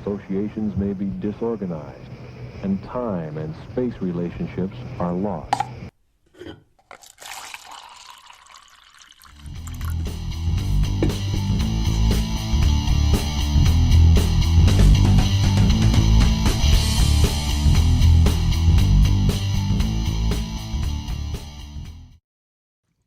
associations may be disorganized, and time and space relationships are lost.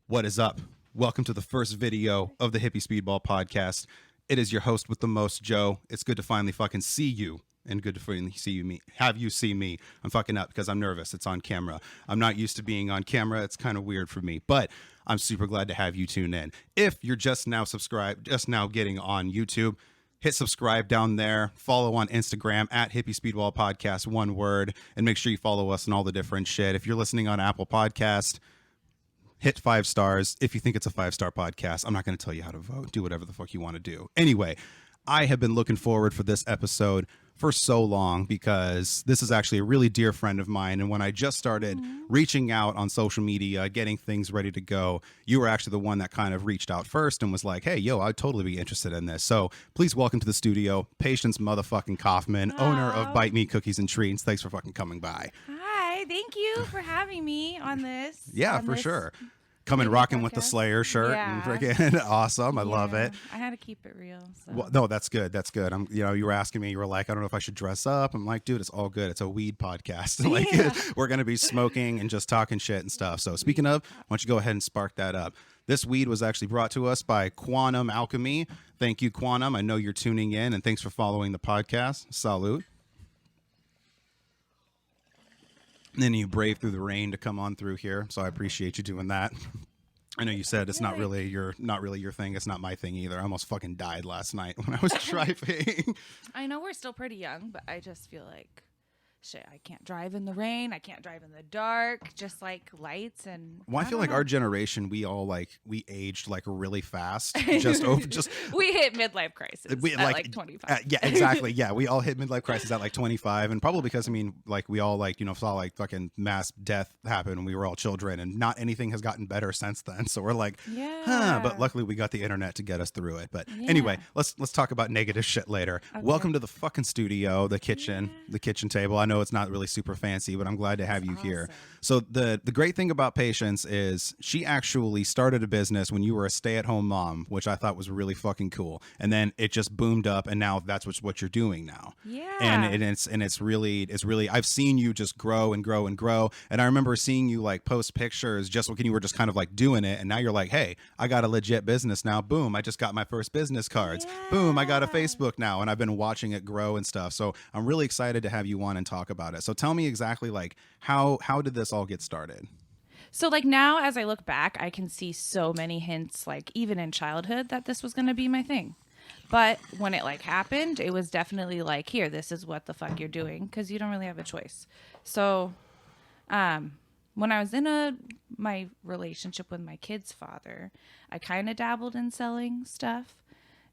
What is up? Welcome to the first video of the Hippie Speedball podcast. It is your host with the most, Joe. It's good to finally fucking see you, and good to finally see you, have you see me. I'm fucking up because I'm nervous. It's on camera. I'm not used to being on camera. It's kind of weird for me, but I'm super glad to have you tune in. If you're just now subscribed, just now getting on YouTube, hit subscribe down there. Follow on Instagram at Hippie Speedball Podcast, one word, and make sure you follow us on all the different shit. If you're listening on Apple Podcast, hit 5 stars. If you think it's a 5-star podcast, I'm not going to tell you how to vote. Do whatever the fuck you want to do. Anyway, I have been looking forward for this episode for so long because this is actually a really dear friend of mine. And when I just started reaching out on social media, getting things ready to go, you were actually the one that kind of reached out first and was like, hey, yo, I'd totally be interested in this. So please welcome to the studio, Patience motherfucking Kaufman, owner of Bite Me Cookies and Treats. Thanks for fucking coming by. Hi, thank you for having me on this. Yeah, for sure. Coming rocking with the Slayer shirt and freaking awesome. I love it. I had to keep it real. So. Well, no, that's good. That's good. You were asking me, you were like, I don't know if I should dress up. I'm like, dude, it's all good. It's a weed podcast. We're going to be smoking and just talking shit and stuff. So speaking of, why don't you go ahead and spark that up? This weed was actually brought to us by Quantum Alchemy. Thank you, Quantum. I know you're tuning in, and thanks for following the podcast. Salute. And then you braved through the rain to come on through here, so I appreciate you doing that. I know you said it's not really your thing. It's not my thing either. I almost fucking died last night when I was driving. I know we're still pretty young, but I just feel like shit. I can't drive in the rain. I can't drive in the dark. Just like lights and. Well, I feel like our generation, we aged like really fast. We hit midlife crisis at like 25. Yeah, exactly. Yeah, we all hit midlife crisis at like 25, and probably because we all saw like fucking mass death happen when we were all children, and not anything has gotten better since then. So we're like, But luckily we got the internet to get us through it. But anyway, let's talk about negative shit later. Okay. Welcome to the fucking studio, the kitchen table. I know it's not really super fancy, but I'm glad to have you here. So the great thing about Patience is she actually started a business when you were a stay-at-home mom, which I thought was really fucking cool. And then it just boomed up, and now that's what you're doing now. Yeah. And it's really I've seen you just grow and grow and grow. And I remember seeing you like post pictures just when you were just kind of like doing it, and now you're like, hey, I got a legit business now. Boom, I just got my first business cards. Yeah. Boom, I got a Facebook now, and I've been watching it grow and stuff. So I'm really excited to have you on and talk about it. So tell me exactly like how did this all get started? So like now as I look back, I can see so many hints, like even in childhood, that this was going to be my thing. But when it like happened, it was definitely like, here, this is what the fuck you're doing, because you don't really have a choice. So when I was in my relationship with my kid's father, I kind of dabbled in selling stuff.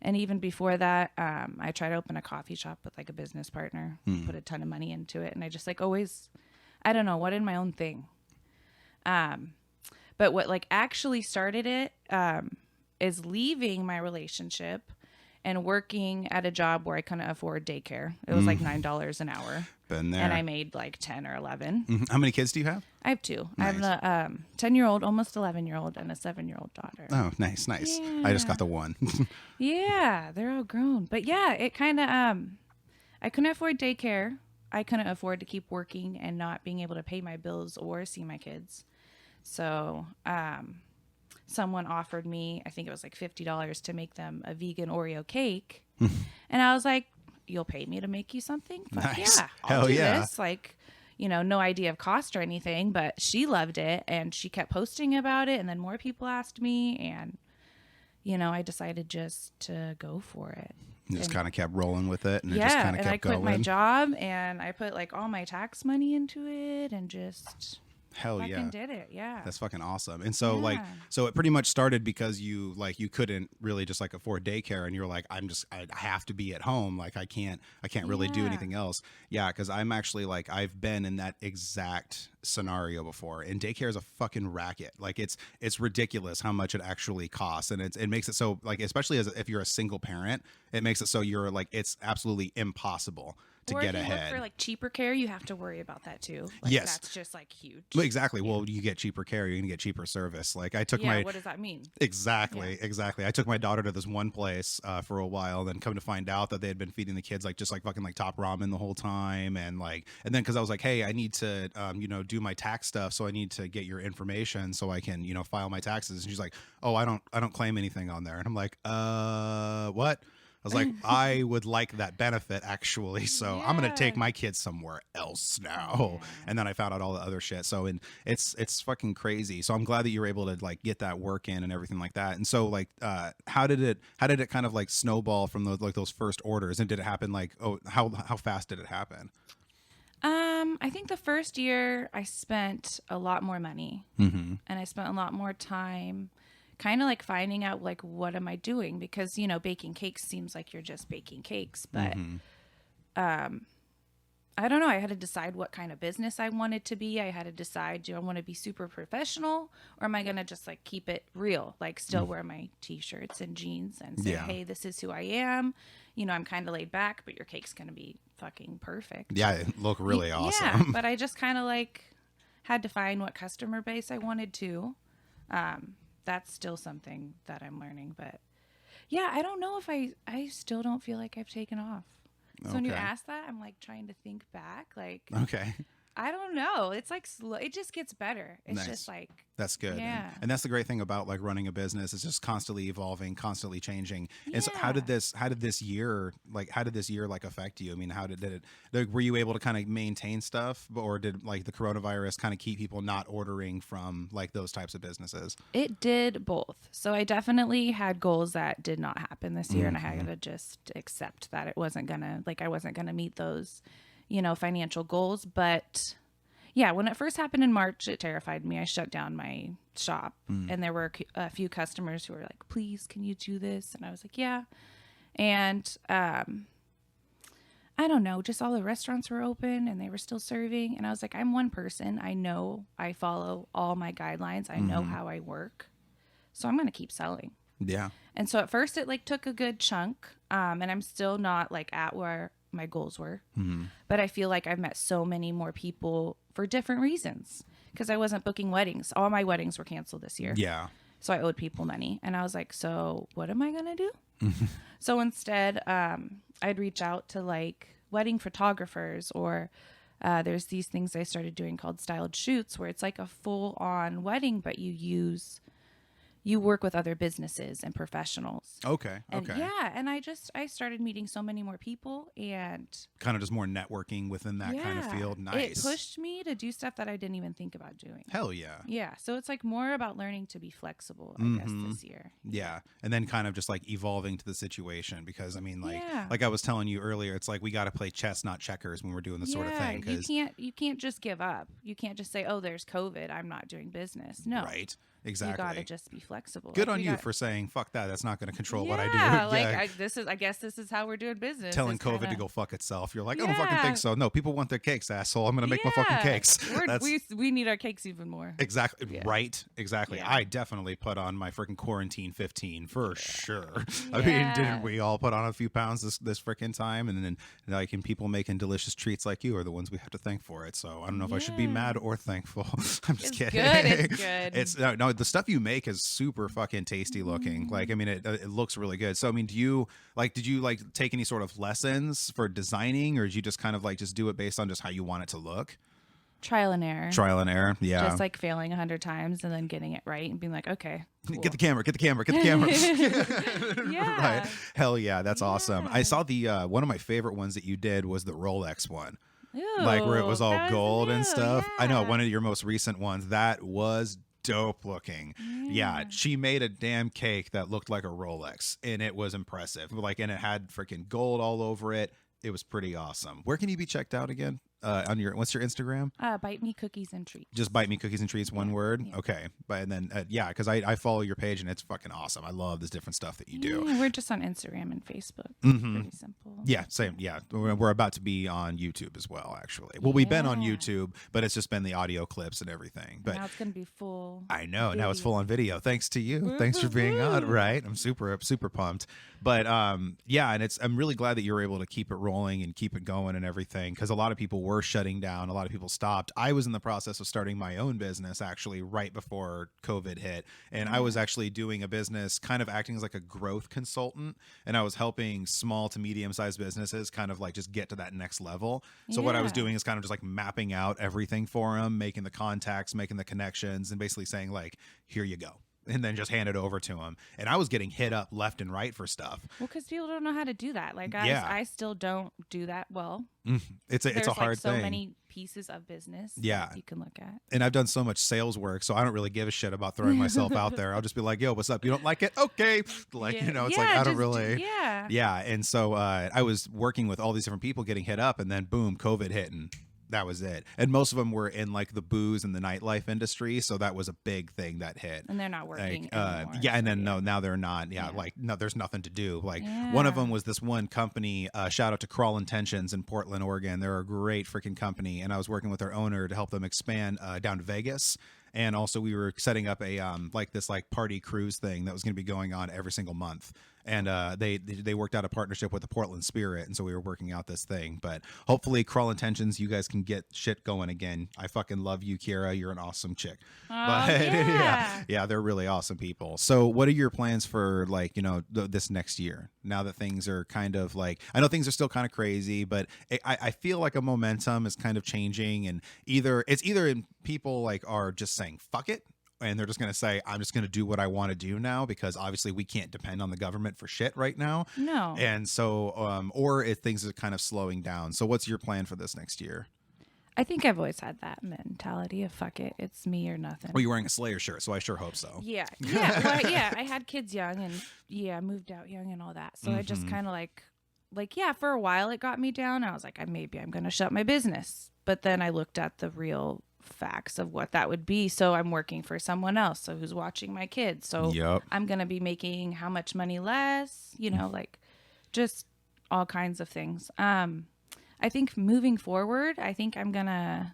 And even before that, I tried to open a coffee shop with like a business partner, put a ton of money into it. And I just like always, I don't know, wanted my own thing. But what like actually started it is leaving my relationship and working at a job where I couldn't afford daycare. It was like $9 an hour. Been there. And I made like 10 or 11. Mm-hmm. How many kids do you have? I have 2. Nice. I have a 10-year-old, almost 11-year-old, and a 7-year-old daughter. Oh, nice. Yeah. I just got the one. Yeah, they're all grown. But yeah, it kind of, I couldn't afford daycare. I couldn't afford to keep working and not being able to pay my bills or see my kids. So someone offered me, I think it was like $50 to make them a vegan Oreo cake. And I was like, you'll pay me to make you something? Fuck nice. Yeah, I'll do yeah. this. Like, no idea of cost or anything, but she loved it and she kept posting about it. And then more people asked me, and, I decided just to go for it. You just kind of kept rolling with it, and it just kind of kept going. Yeah, and I quit my job, and I put like all my tax money into it, and just. Hell fucking yeah. did it. Yeah. That's fucking awesome. And so like, Yeah. so it pretty much started because you couldn't really just like afford daycare, and you're like, I have to be at home. Like I can't really do Yeah. anything else. Yeah. Cause I'm actually like, I've been in that exact scenario before, and daycare is a fucking racket. Like it's ridiculous how much it actually costs. And it makes it so like, especially if you're a single parent, it makes it so you're like, it's absolutely impossible to or get if you ahead. look for like cheaper care, you have to worry about that too. Like, Yes. That's just like huge. Well, exactly. Well, you get cheaper care, you're gonna get cheaper service. Like I took Yeah. my What does that mean? exactly. I took my daughter to this one place for a while, then come to find out that they had been feeding the kids like just like fucking like top ramen the whole time, and then because I was like, hey, I need to do my tax stuff, so I need to get your information so I can file my taxes. And she's like, oh, I don't claim anything on there, and I'm like, what? I was like, I would like that benefit actually, so I'm gonna take my kids somewhere else now. Yeah. And then I found out all the other shit. So it's fucking crazy. So I'm glad that you were able to like get that work in and everything like that. And so like, how did it kind of like snowball from those first orders? And did it happen like, how fast did it happen? I think the first year I spent a lot more money, and I spent a lot more time kind of like finding out like, what am I doing? Because, baking cakes seems like you're just baking cakes, but, I don't know. I had to decide what kind of business I wanted to be. I had to decide, do I want to be super professional, or am I going to just like keep it real? Like still wear my t-shirts and jeans and say, hey, this is who I am. I'm kind of laid back, but your cake's going to be fucking perfect. Yeah, it looked really awesome. Yeah, but I just kind of like had to find what customer base I wanted to. That's still something that I'm learning, but yeah, I don't know if I still don't feel like I've taken off. So when you Okay. ask that, I'm like trying to think back. Like, Okay. I don't know. It's like slow. It just gets better. It's Nice. just like, That's good. Yeah. And that's the great thing about like running a business. It's just constantly evolving, constantly changing. And so how did this year like affect you? I mean, how did it, like, were you able to kind of maintain stuff, or did like the coronavirus kind of keep people not ordering from like those types of businesses? it did both. So I definitely had goals that did not happen this year, and I had to just accept that I wasn't gonna meet those, financial goals. But yeah, when it first happened in March, it terrified me. I shut down my shop, and there were a few customers who were like, please, can you do this? And I was like, yeah. And I don't know, just all the restaurants were open and they were still serving. And I was like, I'm one person. I know I follow all my guidelines. I know how I work. So I'm going to keep selling. Yeah. And so at first it like took a good chunk. And I'm still not like at where my goals were. But I feel like I've met so many more people for different reasons, because I wasn't booking weddings. All my weddings were canceled this year. Yeah. So I owed people money. And I was like, so what am I going to do? So instead, I'd reach out to like wedding photographers, or there's these things I started doing called styled shoots, where it's like a full on wedding, but you work with other businesses and professionals. Okay. And Okay. yeah, and I started meeting so many more people, and Kind of just more networking within that kind of field. Nice. It pushed me to do stuff that I didn't even think about doing. Hell yeah. Yeah, so it's like more about learning to be flexible, I guess, this year. Yeah. And then kind of just like evolving to the situation, because I mean, like, Yeah. like I was telling you earlier, it's like we got to play chess, not checkers, when we're doing this sort of thing. You 'Cause- you can't just give up. You can't just say, "Oh, there's COVID, I'm not doing business." No, Right. Exactly. You gotta just be flexible. Good Like, on we you got- for saying fuck that. That's not going to control what I do. Yeah, like I guess this is how we're doing business. Telling It's COVID to kinda- go fuck itself. You're like, I don't fucking Yeah. think so. No, people want their cakes, asshole. I'm going to make my fucking Yeah. cakes. That's We need our cakes even more. exactly Yeah. right. Exactly. Yeah. I definitely put on my freaking quarantine 15 for sure. I mean, Yeah. didn't we all put on a few pounds this freaking time? And then like, and people making delicious treats like you are the ones we have to thank for it. So I don't know if I should be Yeah. mad or thankful. I'm just It's kidding. good, it's good. It's no, the stuff you make is super fucking tasty looking. Like, I mean, it looks really good. So I mean, did you take any sort of lessons for designing, or did you just kind of like just do it based on just how you want it to look? Trial and error. Trial and error. Yeah. Just like failing 100 times and then getting it right and being like, okay, cool. Get the camera. Yeah. Right. Hell yeah, that's awesome. I Yeah. saw the one of my favorite ones that you did was the Rolex one. Ooh, Like where it was all that gold and new, stuff. I know, yeah. one of your most recent ones. That was dope looking. Yeah, she made a damn cake that looked like a Rolex, and it was impressive. Like, and it had freaking gold all over it. It was pretty awesome. Where can you be checked out again? on your, what's your Instagram? Bite Me Cookies and Treats. Just Bite Me Cookies and Treats, one word. Yeah. Okay. But and then yeah, because I follow your page and it's fucking awesome. I love this different stuff that you do. Yeah, we're just on Instagram and Facebook. Pretty simple. Yeah, same. Yeah, we're about to be on YouTube as well. Actually, well, we've been on Yeah. YouTube, but it's just been the audio clips and everything. But Now it's gonna be full. I know now it's video. full on video. Thanks to you. Thanks for being on. Right, I'm super pumped. But yeah, and I'm really glad that you were able to keep it rolling and keep it going and everything, because a lot of people were shutting down. A lot of people stopped. I was in the process of starting my own business actually right before COVID hit, and I was actually doing a business, kind of acting as like a growth consultant, and I was helping small to medium sized businesses kind of like just get to that next level. So what I was Yeah. doing is kind of just like mapping out everything for them, making the contacts, making the connections, and basically saying like, here you go, and then just hand it over to them. And I was getting hit up left and right for stuff. Well, because people don't know how to do that. Like Yeah. I still don't do that well. It's a There's hard like so thing. many pieces of business Yeah. that you can look at. And I've done so much sales work, so I don't really give a shit about throwing myself out there. I'll just be like, yo, what's up? You don't like it? Okay. Like, Yeah. you know, it's Yeah, like, I don't just really. yeah. Yeah. And so I was working with all these different people getting hit up, and then boom, COVID hit, and that was it. And most of them were in like the booze and the nightlife industry. So that was a big thing that hit. And they're not working Like, anymore. yeah, and so then no, now they're not. Yeah, Yeah. like no, there's nothing to do. Like one of Yeah. them was this one company. Shout out to Crawl Intentions in Portland, Oregon. They're a great freaking company, and I was working with their owner to help them expand down to Vegas. And also, we were setting up a like this like party cruise thing that was going to be going on every single month. And they worked out a partnership with the Portland Spirit, and so we were working out this thing. But hopefully, Crawl Intentions, you guys can get shit going again. I fucking love you, Kira. You're an awesome chick. But yeah. yeah, they're really awesome people. So, what are your plans for like, you know, this next year? Now that things are kind of like, I know things are still kind of crazy, but I feel like a momentum is kind of changing, and either people like are just saying fuck it, and they're just going to say, I'm just going to do what I want to do now, because obviously we can't depend on the government for shit right now. No. And so, or if things are kind of slowing down. So what's your plan for this next year? I think I've always had that mentality of fuck it, it's me or nothing. Well, you're wearing a Slayer shirt, so I sure hope so. Yeah. Yeah. Well, yeah. I had kids young and moved out young and all that. So I just kind of like, yeah, for a while it got me down. I was like, maybe I'm going to shut my business. But then I looked at the real facts of what that would be. So I'm working for someone else. So who's watching my kids? So Yep. I'm going to be making how much money less, you know, like just all kinds of things. I think moving forward, I think I'm going to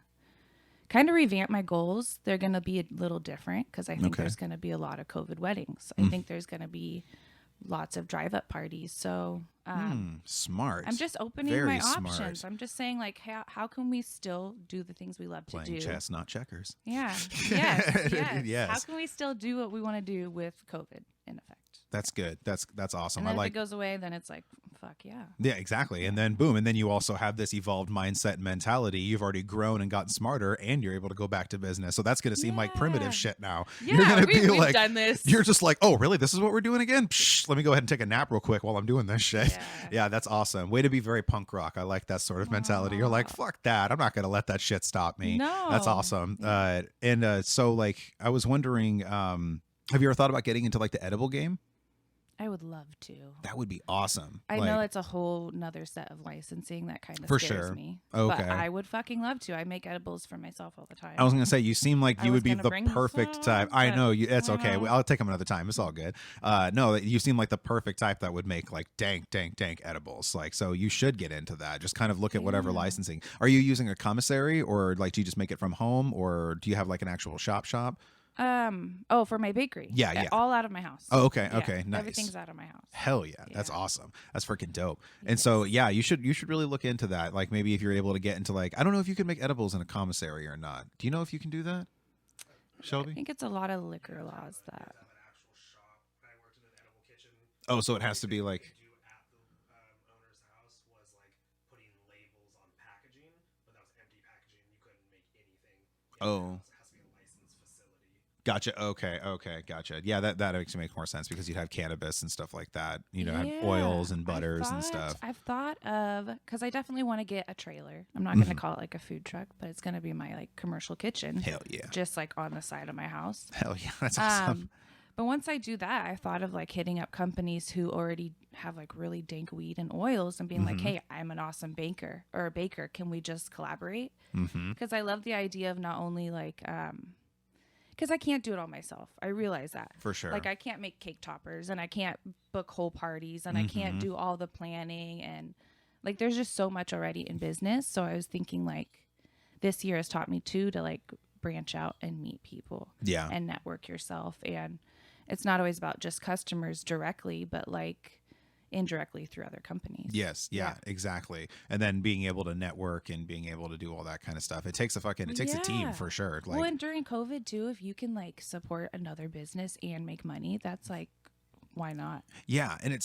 kind of revamp my goals. They're going to be a little different because I think Okay. there's going to be a lot of COVID weddings. I think there's going to be lots of drive-up parties. So Smart. I'm just opening Very my smart. options. I'm just saying, like, how can we still do the things we love to Playing do? chess, not checkers. Yeah. Yes. Yes. How can we still do what we want to do with COVID in effect? That's good. That's awesome. And then I like. if it goes away, then it's like, fuck yeah. Yeah, exactly. And then boom, and then you also have this evolved mindset and mentality. You've already grown and gotten smarter, and you're able to go back to business. So that's going to seem like Yeah. primitive shit now. Yeah, You're going to be we've like, done this. you're just like, oh, really? This is what we're doing again? Psh, let me go ahead and take a nap real quick while I'm doing this shit. Yeah. Yeah, that's awesome. Way to be very punk rock. I like that sort of mentality. You're like, fuck that. I'm not going to let that shit stop me. No. That's awesome. So like, I was wondering, have you ever thought about getting into like the edible game? I would love to. That would be awesome. I Like, know it's a whole nother set of licensing that kind of For scares sure. me. Okay. But I would fucking love to. I make edibles for myself all the time. I was gonna say you seem like I you was would be gonna the bring perfect some, type. I but know you. It's I okay. don't know. I'll take them another time. It's all good. No, you seem like the perfect type that would make like dank edibles. Like, so you should get into that. Just kind of look at whatever Yeah. licensing. Are you using a commissary, or like do you just make it from home, or do you have like an actual shop? For my bakery. Yeah, yeah. All out of my house. Oh, okay, Yeah, okay, nice. Everything's out of my house. Hell yeah, that's Yeah. awesome. That's freaking dope. And so yeah, you should really look into that. Like maybe if you're able to get into like, I don't know if you can make edibles in a commissary or not. Do you know if you can do that, I Shelby? think it's a lot of liquor laws that. Oh, so it has to be like. Oh. Gotcha. Okay. Gotcha. Yeah, that makes more sense because you'd have cannabis and stuff like that. You know, have oils and butters and stuff. I've thought of, because I definitely want to get a trailer. I'm not going to call it like a food truck, but it's going to be my like commercial kitchen. Hell yeah. Just like on the side of my house. Hell yeah. That's awesome. But once I do that, I thought of like hitting up companies who already have like really dank weed and oils and being like, hey, I'm an awesome banker or a baker. Can we just collaborate? Because I love the idea of not only like, because I can't do it all myself. I realize that. For sure. Like I can't make cake toppers and I can't book whole parties and I can't do all the planning. And like there's just so much already in business. So I was thinking like this year has taught me too to like branch out and meet people and network yourself. And it's not always about just customers directly, but like indirectly through other companies. Yes. Yeah, exactly. And then being able to network and being able to do all that kind of stuff. It takes a team for sure. Like, well, and during COVID too, if you can like support another business and make money, that's like, why not? Yeah. And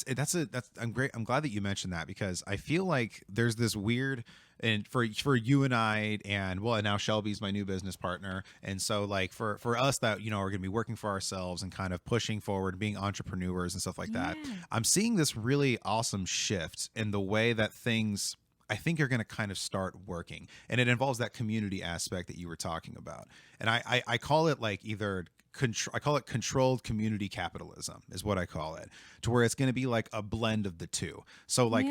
I'm glad that you mentioned that, because I feel like there's this weird, and for you and I, and well, and now Shelby's my new business partner. And so like for us that, you know, are going to be working for ourselves and kind of pushing forward, being entrepreneurs and stuff like that, I'm seeing this really awesome shift in the way that things, I think, are going to kind of start working. And it involves that community aspect that you were talking about. And I call it like I call it controlled community capitalism is what I call it, to where it's going to be like a blend of the two. So like,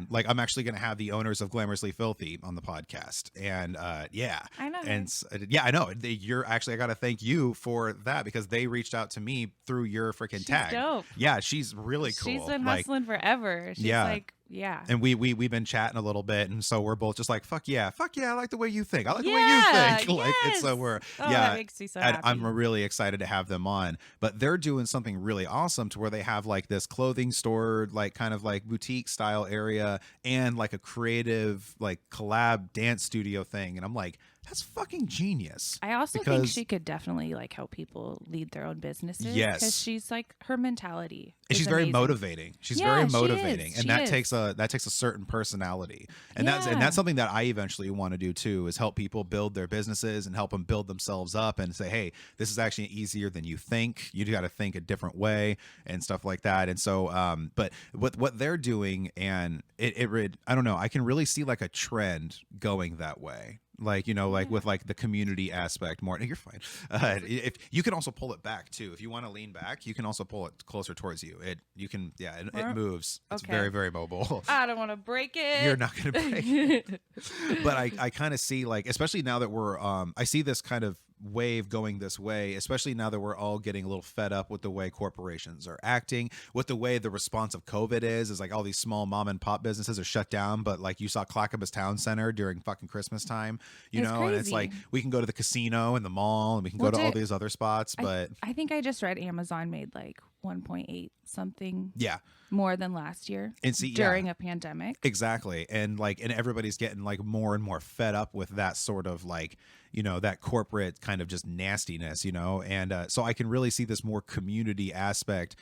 like I'm actually going to have the owners of Glamorously Filthy on the podcast. And I know. And I know I got to thank you for that, because they reached out to me through your freaking tag. Dope. Yeah. She's really cool. She's been hustling forever. She's like, yeah. And we've been chatting a little bit, and so we're both just like, fuck yeah, I like the way you think. I like the way you think. Like, and so we're that makes me so happy. I'm really excited to have them on. But they're doing something really awesome, to where they have like this clothing store, like kind of like boutique style area, and like a creative like collab dance studio thing. And I'm like, that's fucking genius. I also think she could definitely like help people lead their own businesses. Yes, because she's like, her mentality. And she's very motivating. She's very motivating, and that takes a certain personality. And that's something that I eventually want to do too, is help people build their businesses and help them build themselves up, and say, hey, this is actually easier than you think. You got to think a different way and stuff like that. And so, but what they're doing, and it I don't know, I can really see like a trend going that way. Like, you know, like with like the community aspect more. You're fine. If you can also pull it back too. If you want to lean back, you can also pull it closer towards you. It moves. It's very, very mobile. I don't want to break it. You're not going to break it. But I kind of see, like, especially now that we're I see this kind of wave going this way, especially now that we're all getting a little fed up with the way corporations are acting, with the way the response of COVID is like all these small mom and pop businesses are shut down. But like you saw Clackamas Town Center during fucking Christmas time, you know, crazy. And it's like we can go to the casino and the mall, and we can go to all these other spots. But I think I just read Amazon made like 1.8 something. Yeah. More than last year, and see, during a pandemic. Exactly. And like, and everybody's getting like more and more fed up with that sort of like, you know, that corporate kind of just nastiness, you know. And so I can really see this more community aspect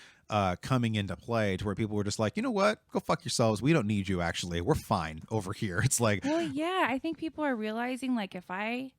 coming into play, to where people were just like, you know what, go fuck yourselves. We don't need you. Actually, we're fine over here. It's like, well, yeah, I think people are realizing, like, if I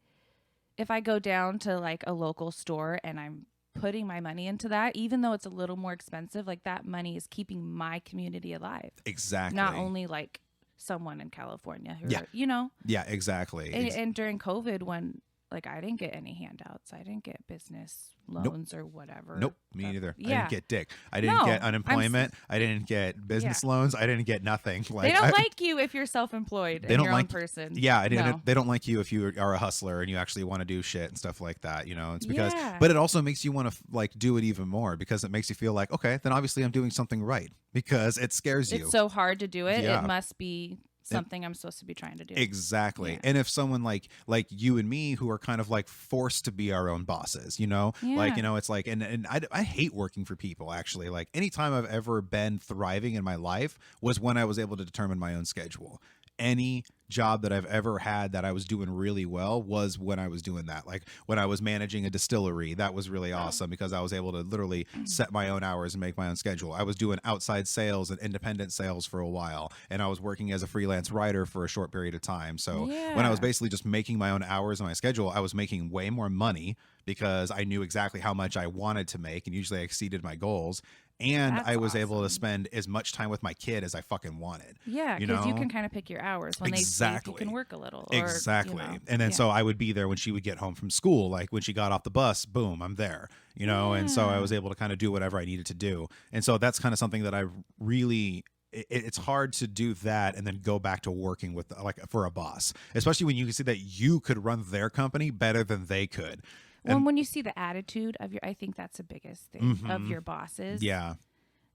go down to like a local store and I'm putting my money into that, even though it's a little more expensive, like that money is keeping my community alive. Exactly. Not only like someone in California who, you know. Yeah, exactly. And during COVID, when like I didn't get any handouts, I didn't get business loans or whatever. Nope, me neither. Yeah. I didn't get dick. I didn't get unemployment. I didn't get business loans. I didn't get nothing. Like, they don't like you if you're self-employed and your own person. Yeah, they don't like you if you are a hustler and you actually want to do shit and stuff like that. You know, it's because, but it also makes you want to like do it even more, because it makes you feel like, okay, then obviously I'm doing something right, because it scares you. It's so hard to do it. Yeah. It must be something I'm supposed to be trying to do. Exactly. Yeah. And if someone like you and me, who are kind of like forced to be our own bosses, you know, like, you know, it's like, and I hate working for people, actually. Like, anytime I've ever been thriving in my life was when I was able to determine my own schedule. Any job that I've ever had that I was doing really well was when I was doing that. Like when I was managing a distillery, that was really awesome, because I was able to literally set my own hours and make my own schedule. I was doing outside sales and independent sales for a while, and I was working as a freelance writer for a short period of time. So when I was basically just making my own hours and my schedule, I was making way more money, because I knew exactly how much I wanted to make, and usually I exceeded my goals. and That's I was able to awesome. spend as much time with my kid as I fucking wanted. Yeah, you because know, you can kind of pick your hours when they see if you can work a little. Or, exactly. You know, And then so I would be there when she would get home from school. Like when she got off the bus, boom, I'm there. You know, and so I was able to kind of do whatever I needed to do. And so that's kind of something that I really. It's hard to do that and then go back to working with like for a boss, especially when you can see that you could run their company better than they could. Well, when you see the attitude of I think that's the biggest thing of your bosses. Yeah.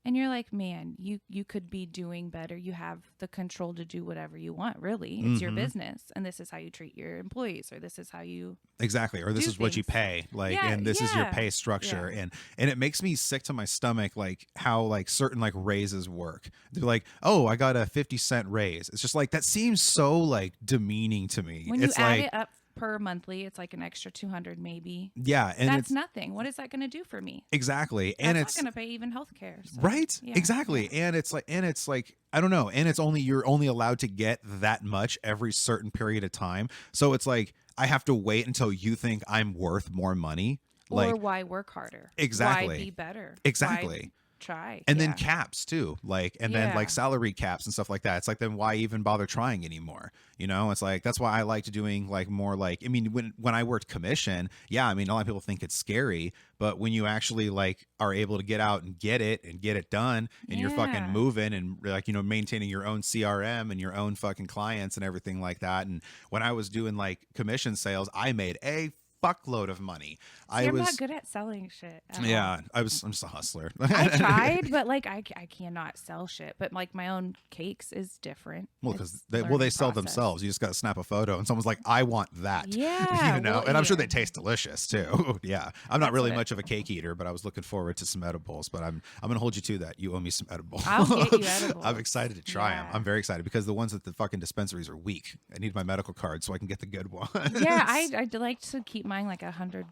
And you're like, man, you could be doing better. You have the control to do whatever you want, really. It's your business. And this is how you treat your employees, or this is how you exactly. Or this is what you pay. Like, and this is your pay structure. And it makes me sick to my stomach, like how like certain like raises work. They're like, oh, I got a 50-cent raise. It's just like, that seems so like demeaning to me. When it's you add like, it up per monthly, it's like an extra 200 maybe. Yeah, and that's nothing. What is that going to do for me? Exactly. That's and not it's going to pay even health care. So, right? Exactly. And it's like I don't know, and you're only allowed to get that much every certain period of time. So it's like I have to wait until you think I'm worth more money. Or why work harder? Exactly. Why be better? Exactly. Why try? And then caps too, like, and then like Yeah. salary caps and stuff like that. It's like, then why even bother trying anymore? You know, it's like, that's why I liked doing like more like, I mean, when I worked commission, yeah, I mean, a lot of people think it's scary, but when you actually like are able to get out and get it done, and you're fucking moving and like, you know, maintaining your own CRM and your own fucking clients and everything like that. And when I was doing like commission sales, I made a fuckload of money. I'm not good at selling shit. I'm just a hustler. I tried, but like I cannot sell shit. But like my own cakes is different. Well, because they sell themselves. You just got to snap a photo, and someone's like, "I want that." Yeah, you know. well, and I'm sure they taste delicious too. Yeah, I'm not That's really what much of a cake eater, but I was looking forward to some edibles. But I'm gonna hold you to that. You owe me some edibles. I'll get you edibles. I'm excited to try them. Yeah. I'm very excited because the ones at the fucking dispensaries are weak. I need my medical card so I can get the good ones. Yeah, I'd like to keep mine like 100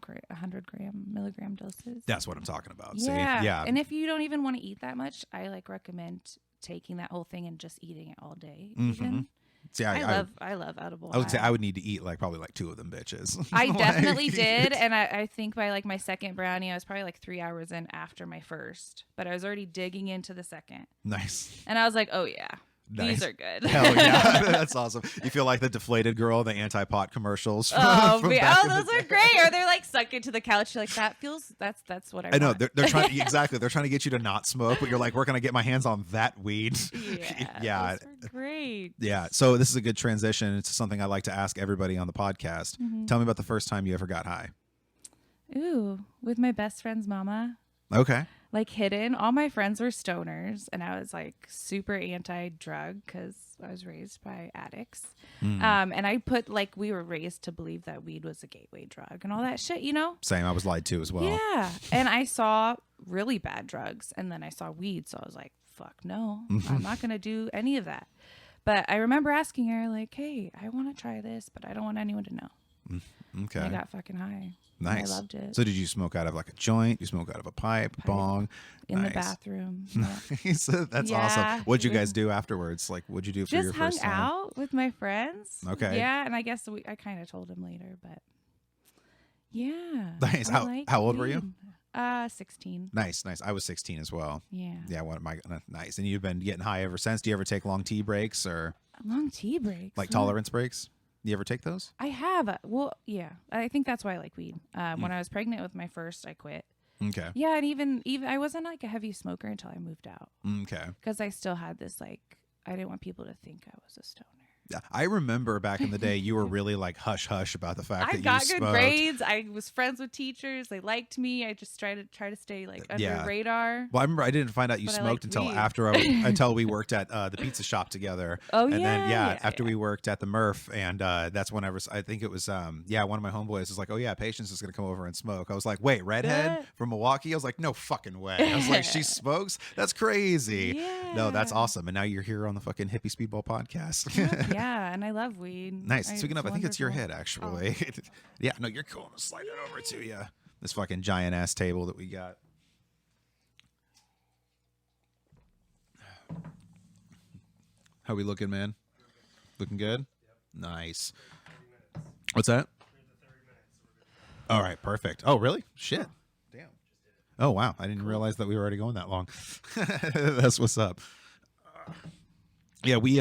milligram doses. That's what I'm talking about. Yeah. See? Yeah. And if you don't even want to eat that much, I like recommend taking that whole thing and just eating it all day. Even. See, I love edible. I would say I would need to eat like probably like 2 of them bitches. I definitely did, and I think by like my second brownie, I was probably like 3 hours in after my first, but I was already digging into the second. Nice. And I was like, oh yeah. Nice. These are good. Hell yeah, that's awesome. You feel like the deflated girl, the anti-pot commercials. Those are great. Or they're like sucked into the couch. You're like, that feels. That's what I know. want. They're trying exactly. They're trying to get you to not smoke, but you're like, where can I get my hands on that weed? Yeah. Those are great. Yeah. So this is a good transition into something I like to ask everybody on the podcast. Tell me about the first time you ever got high. Ooh, with my best friend's mama. Okay. Like hidden. All my friends were stoners, and I was like super anti-drug because I was raised by addicts. And I put like, we were raised to believe that weed was a gateway drug and all that shit, you know? Same. I was lied to as well. Yeah. And I saw really bad drugs, and then I saw weed, so I was like, fuck no, I'm not going to do any of that. But I remember asking her like, hey, I want to try this, but I don't want anyone to know. Okay. And I got fucking high. Nice. I loved it. So did you smoke out of like a joint? You smoke out of a pipe. Bong? In the bathroom. Yeah. That's awesome. What'd you guys do afterwards? Like, what'd you do for your first time? Just hung out with my friends. Okay. Yeah, and I guess I kind of told him later, but yeah. Nice. How old were you? 16. Nice. I was 16 as well. Yeah. Yeah. Nice. And you've been getting high ever since. Do you ever take long tea breaks or Long tea breaks? like tolerance breaks? You ever take those? I have. Well, yeah. I think that's why I like weed. When I was pregnant with my first, I quit. Okay. Yeah, and even I wasn't like a heavy smoker until I moved out. Okay. Because I still had this like, I didn't want people to think I was a stoner. Yeah, I remember back in the day, you were really like hush hush about the fact that you got smoked. good grades. I was friends with teachers. They liked me. I just try to stay like under radar. Well, I remember I didn't find out you smoked until until we worked at the pizza shop together. Oh and yeah. then after we worked at the Murph, and that's when I think it was one of my homeboys was like, oh yeah, Patience is gonna come over and smoke. I was like, wait, redhead from Milwaukee? I was like, no fucking way. I was like, she smokes? That's crazy. Yeah. No, that's awesome. And now you're here on the fucking Hippie Speedball podcast. Yeah, and I love weed. Nice. Speaking of, I think it's your wonderful. head actually. Oh. Yeah, no, you're cool. I'm gonna slide it over to you. This fucking giant ass table that we got. How we looking, man? Looking good? Yep. Nice. What's that? All right, perfect. Oh, really? Shit. Damn. Oh, wow. I didn't realize that we were already going that long. That's what's up. Yeah, he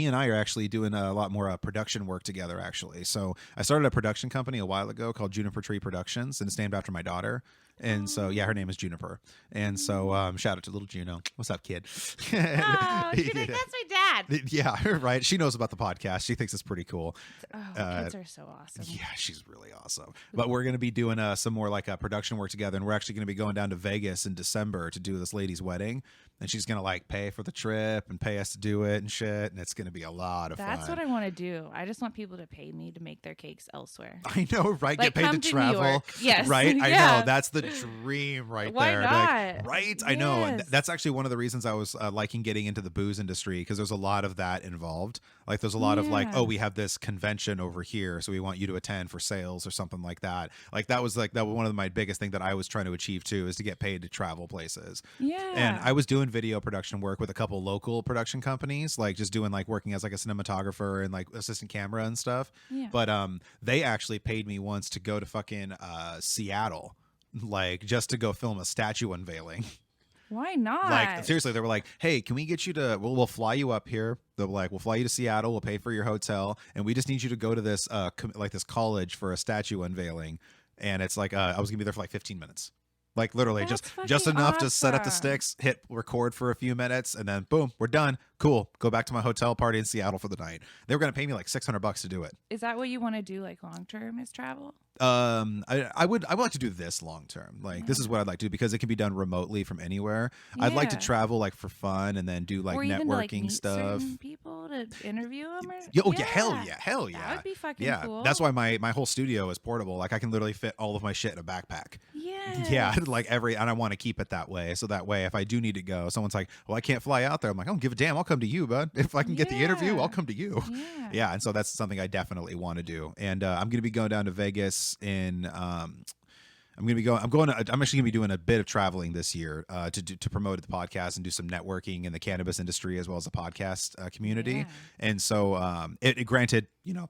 and I are actually doing a lot more production work together, actually. So I started a production company a while ago called Juniper Tree Productions, and it's named after my daughter. And so, yeah, her name is Juniper. And so, shout out to little Juno. What's up, kid? Oh, she's like, that's my dad. Yeah, right. She knows about the podcast. She thinks it's pretty cool. Oh, kids are so awesome. Yeah, she's really awesome. But we're going to be doing some more like production work together. And we're actually going to be going down to Vegas in December to do this lady's wedding. And she's going to like pay for the trip and pay us to do it and shit. And it's going to be a lot of fun. That's what I want to do. I just want people to pay me to make their cakes elsewhere. I know, right? Like, Get paid come to to travel. New York. Yes. Right? I Yeah. know. That's the dream right Why there. not? Like, right? I know. And Yes. that's actually one of the reasons I was liking getting into the booze industry, because there's a lot of that involved. Like there's a lot of like, Yeah. oh, we have this convention over here, so we want you to attend for sales or something like that. Like that was one of my biggest thing that I was trying to achieve too, is to get paid to travel places. Yeah. And I was doing video production work with a couple local production companies, like just doing like working as like a cinematographer and like assistant camera and stuff. Yeah. But they actually paid me once to go to fucking Seattle, like just to go film a statue unveiling. Why not? Like seriously, they were like, "Hey, can we get you to? We'll fly you up here. They're like, we'll fly you to Seattle. We'll pay for your hotel, and we just need you to go to this this college for a statue unveiling." And it's like I was gonna be there for like 15 minutes. Like literally That's just fucking enough to set up the awesome. sticks, hit record for a few minutes, and then boom, we're done. Cool. Go back to my hotel, party in Seattle for the night. They were gonna pay me like $600 to do it. Is that what you want to do, like long term, is travel? I would like to do this long term. Like this is what I'd like to do, because it can be done remotely from anywhere. I'd like to Yeah. travel like for fun and then do like or even networking to, like, meet stuff. certain people to interview them. Or Yeah, hell yeah. That would be fucking Yeah, cool. that's why my whole studio is portable. Like I can literally fit all of my shit in a backpack. Yeah. Yeah, like and I want to keep it that way. So that way, if I do need to go, someone's like, "Well, I can't fly out there." I'm like, "I don't give a damn. I'll come to you, bud. If I can get the interview, I'll come to you." Yeah. Yeah, and so that's something I definitely want to do. And I'm going to be going down to Vegas in. I'm actually going to be doing a bit of traveling this year to promote the podcast and do some networking in the cannabis industry as well as the podcast community. Yeah. And so, granted,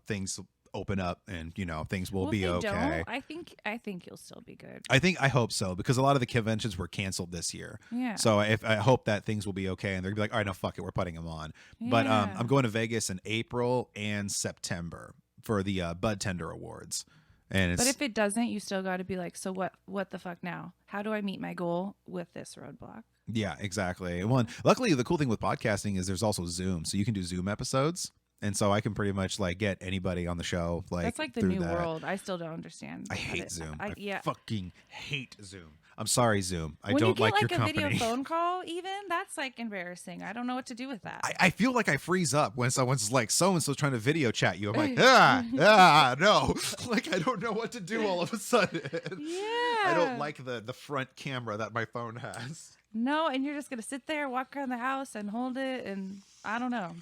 things open up and things will be if they okay. don't, I think you'll still be good. I hope so, because a lot of the conventions were canceled this year. Yeah. So I hope that things will be okay, and they're gonna be like, all right, no, fuck it, we're putting them on. But Yeah. I'm going to Vegas in April and September for the Bud Tender Awards. And it's But if it doesn't, you still got to be like, so what the fuck now? How do I meet my goal with this roadblock? yeah, exactly. Well, and luckily the cool thing with podcasting is there's also Zoom, so you can do Zoom episodes. And so I can pretty much like get anybody on the show. Like That's like the through new that. world. I still don't understand. I how hate to- Zoom. yeah. Fucking hate Zoom. I'm sorry, Zoom. I when don't you get like your a company. video phone call, even that's like embarrassing. I don't know what to do with that. I feel like I freeze up when someone's like, so-and-so trying to video chat you. I'm like, no. Like, I don't know what to do all of a sudden. Yeah. I don't like the front camera that my phone has. No, and you're just gonna sit there, walk around the house, and hold it, and I don't know.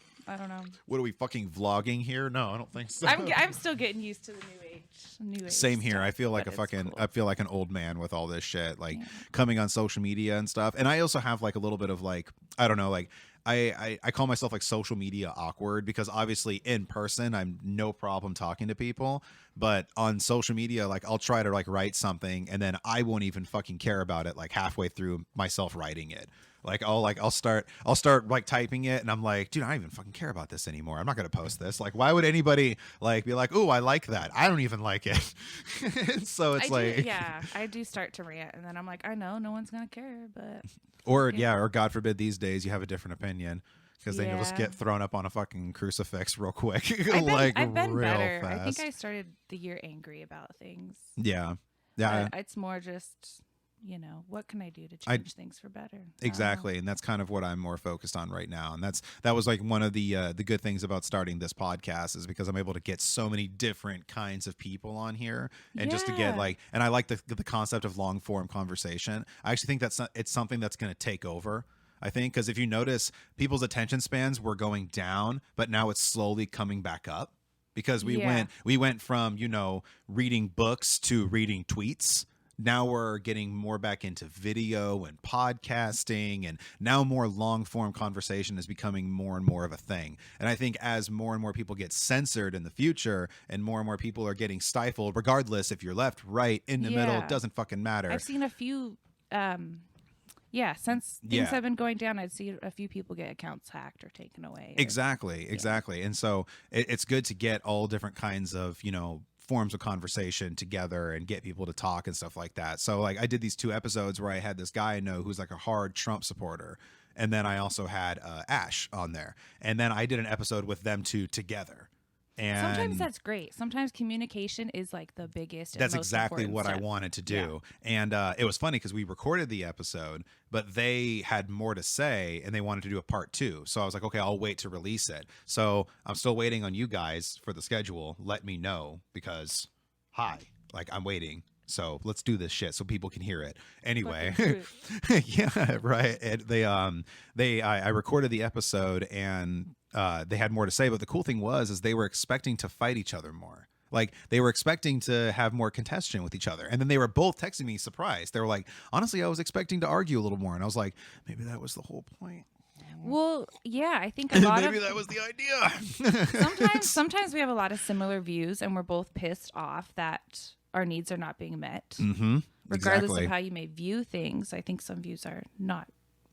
What are we fucking vlogging here? No, I don't think so. I'm still getting used to the new age. Same here. stuff, I feel like but a it's fucking cool. I feel like an old man with all this shit, like coming on social media and stuff. And I also have like a little bit of like, I don't know, like I call myself like social media awkward, because obviously in person I'm no problem talking to people, but on social media, like I'll try to like write something and then I won't even fucking care about it like halfway through myself writing it. I'll start like typing it and I'm like, dude, I don't even fucking care about this anymore. I'm not gonna post this. Like, why would anybody like be like, oh, I like that? I don't even like it. So it's I do start to rant, and then I'm like, I know no one's gonna care, but or God forbid these days you have a different opinion, because then you'll just Yeah. get thrown up on a fucking crucifix real quick. I've been real better. fast. I think I started the year angry about things. Yeah. But it's more just, what can I do to change things for better? Exactly, and that's kind of what I'm more focused on right now, and that was like one of the good things about starting this podcast, is because I'm able to get so many different kinds of people on here, and just to get Yeah. like, and I like the concept of long form conversation. I actually think it's something that's going to take over. I think, because if you notice, people's attention spans were going down, but now it's slowly coming back up, because we went from reading books to reading tweets. Now we're getting more back into video and podcasting, and now more long form conversation is becoming more and more of a thing. And I think as more and more people get censored in the future, and more people are getting stifled, regardless if you're left, right, in the middle, it doesn't fucking matter. I've seen a few yeah, since things have been going down, I'd see a few people get accounts hacked or taken away. Exactly. And so it's good to get all different kinds of, forms of conversation together and get people to talk and stuff like that. So like I did these 2 episodes where I had this guy I know who's like a hard Trump supporter. And then I also had Ash on there. And then I did an episode with them 2 together. And sometimes that's great. Sometimes communication is like the biggest. That's and most exactly what step. I wanted to do. Yeah. And it was funny because we recorded the episode, but they had more to say and they wanted to do a part 2. So I was like, okay, I'll wait to release it. So I'm still waiting on you guys for the schedule. Let me know because, I'm waiting. So let's do this shit so people can hear it. Anyway, yeah, right. And I recorded the episode and they had more to say, but the cool thing was they were expecting to fight each other more. Like they were expecting to have more contention with each other. And then they were both texting me surprised. They were like, honestly, I was expecting to argue a little more. And I was like, maybe that was the whole point. Well, yeah, I think a lot maybe of that was the idea. sometimes we have a lot of similar views and we're both pissed off that our needs are not being met. Mm-hmm. Regardless of how you may view things, I think some views are not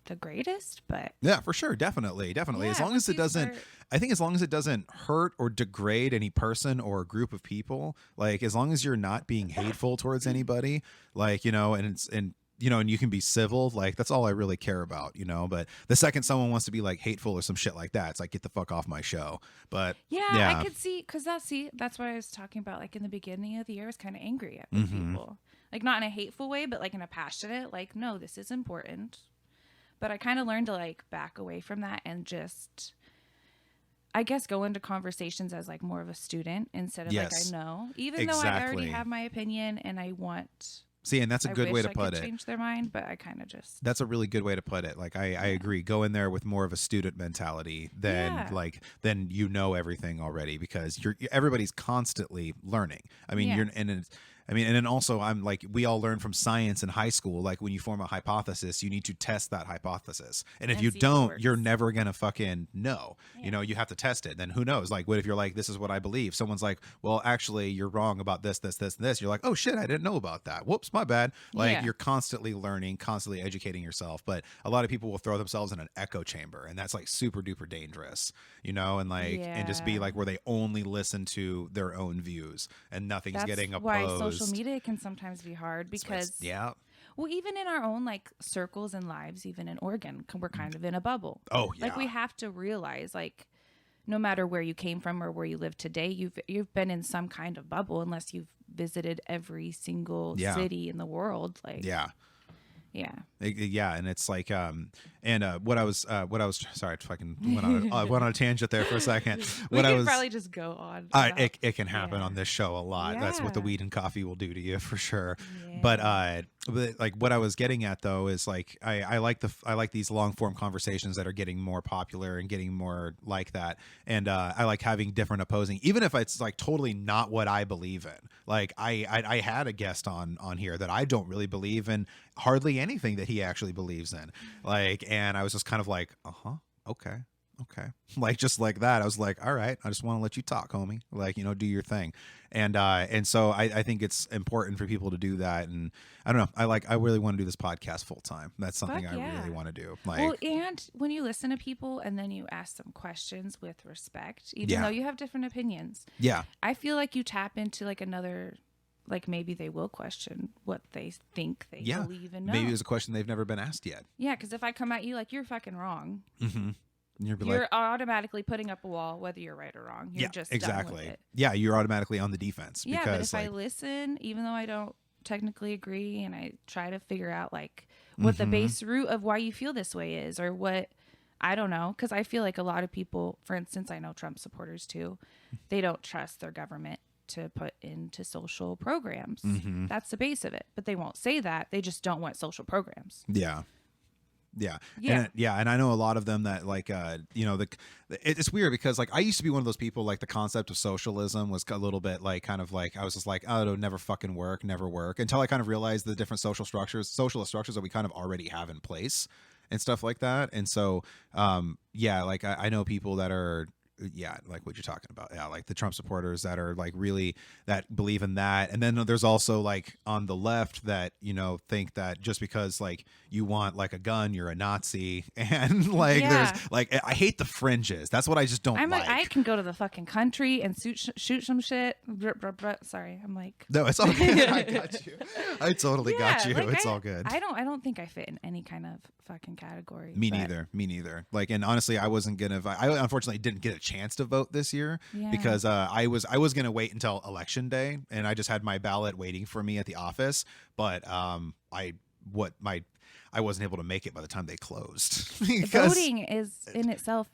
the greatest, but yeah, for sure, definitely. Yeah, as long as it doesn't, I think as long as it doesn't hurt or degrade any person or group of people, like as long as you're not being hateful towards anybody, like and you can be civil, like that's all I really care about, but the second someone wants to be like hateful or some shit like that, it's like, get the fuck off my show. But yeah. I could see, because that's what I was talking about, like in the beginning of the year, I was kind of angry at people, like not in a hateful way, but like in a passionate, like, no, this is important. But I kind of learned to like back away from that and just, I guess, go into conversations as like more of a student instead of like I know, even though I already have my opinion and I want. See, and that's a good way to put it. Change their mind, but I kind of just. That's a really good way to put it. Like I agree. Go in there with more of a student mentality than than everything already, because everybody's constantly learning. I mean, and then also I'm like, we all learn from science in high school. Like when you form a hypothesis, you need to test that hypothesis. And if you don't, you're never going to fucking know, you have to test it. Then who knows? Like what if you're like, this is what I believe. Someone's like, well, actually you're wrong about this, this, this, and this. You're like, oh shit, I didn't know about that. Whoops, my bad. Like you're constantly learning, constantly educating yourself. But a lot of people will throw themselves in an echo chamber, and that's like super duper dangerous, and like, and just be like where they only listen to their own views and nothing's getting opposed. Social media can sometimes be hard because well, even in our own like circles and lives, even in Oregon, we're kind of in a bubble. Oh yeah. Like we have to realize, like, no matter where you came from or where you live today, you've been in some kind of bubble unless you've visited every single city in the world. Like yeah, and it's like what I was sorry, I fucking went on a tangent there for a second. We could probably just go on. It can happen on this show a lot. Yeah. That's what the weed and coffee will do to you for sure. Yeah. But like what I was getting at though is like I like these long form conversations that are getting more popular and getting more like that, and I like having different opposing, even if it's like totally not what I believe in. Like I had a guest on here that I don't really believe in hardly anything that he actually believes in, like, and I was just kind of like, okay, like just like that. I was like, all right, I just want to let you talk, homie, like, do your thing. And so I think it's important for people to do that. And I don't know, I really want to do this podcast full time. That's something I really want to do. Like, well, and when you listen to people and then you ask them questions with respect, even though you have different opinions, I feel like you tap into like another, like maybe they will question what they think they believe and know. Maybe there's a question they've never been asked yet. Yeah, because if I come at you like you're fucking wrong, you're automatically putting up a wall, whether you're right or wrong. You're just done with it. Yeah, you're automatically on the defense. Yeah, but if I listen, even though I don't technically agree, and I try to figure out like what the base root of why you feel this way is, or what, I don't know, because I feel like a lot of people, for instance, I know Trump supporters too, they don't trust their government to put into social programs. That's the base of it. But they won't say that. They just don't want social programs. Yeah. And I know a lot of them that like it's weird because like I used to be one of those people, like the concept of socialism was a little bit like kind of like I was just like, oh, it'll never fucking work, until I kind of realized the different socialist structures that we kind of already have in place and stuff like that. And so like I know people that are yeah, like what you're talking about. Yeah, like the Trump supporters that are like really that believe in that. And then there's also like on the left that, you know, think that just because like you want like a gun, you're a Nazi. And like Yeah. there's like I hate the fringes. That's what I just don't I'm like. I can go to the fucking country and shoot some shit. Sorry, I'm like. No, it's all good. I got you. I totally got you. Like It's all good. I don't think I fit in any kind of fucking category. Me neither. Like, and honestly, I wasn't gonna. I unfortunately didn't get a chance to vote this year because I was gonna wait until election day, and I just had my ballot waiting for me at the office. But I wasn't able to make it by the time they closed. Voting is in itself.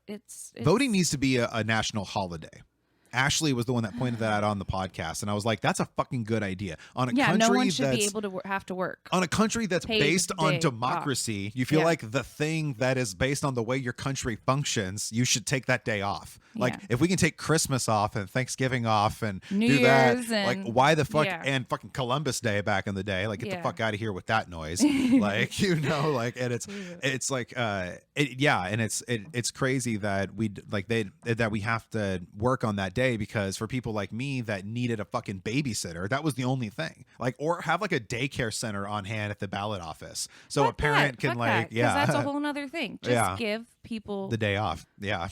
It's voting needs to be a national holiday. Ashley was the one that pointed that out on the podcast, and I was like, "That's a fucking good idea." On a country no one should that's, be able to have to work. On a country that's Paid based on day democracy, off. you feel like the thing that is based on the way your country functions, you should take that day off. Like, if we can take Christmas off and Thanksgiving off and New do that, Year's like, and- why the fuck? yeah. And fucking Columbus Day back in the day, like, get the Yeah. fuck out of here with that noise. Like, you know, like, and it's like, and it's crazy that we have to work on that day because for people like me that needed a fucking babysitter, that was the only thing. Like, or have like a daycare center on hand at the ballot office, so Fuck a parent that. can Fuck like, that, 'cause that's a whole nother thing. Just give people the day off. Yeah,